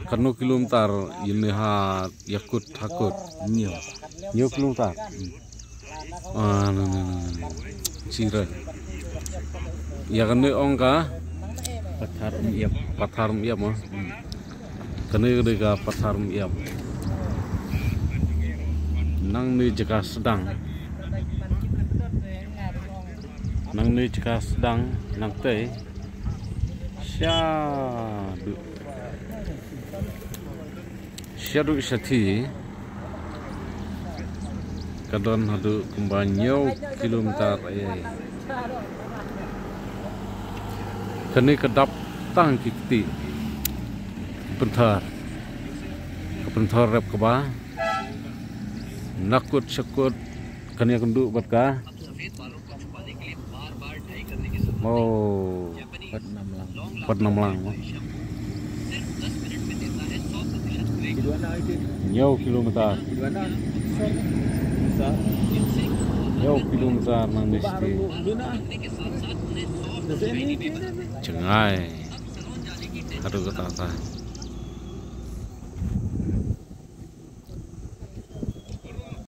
karno kilometer ini hat yakut hakut nyo kilometer cira ya kan ongka pathar iya mah kan mereka pathar iya nang ni jika sedang nang teh syadu isati kadon hadu kembanyau kilometer kini kedap tang kiti bentar rep keba nakut syakut kini kenduk batka Padnam lang jauh kilometer nang mesti cengai aduh kata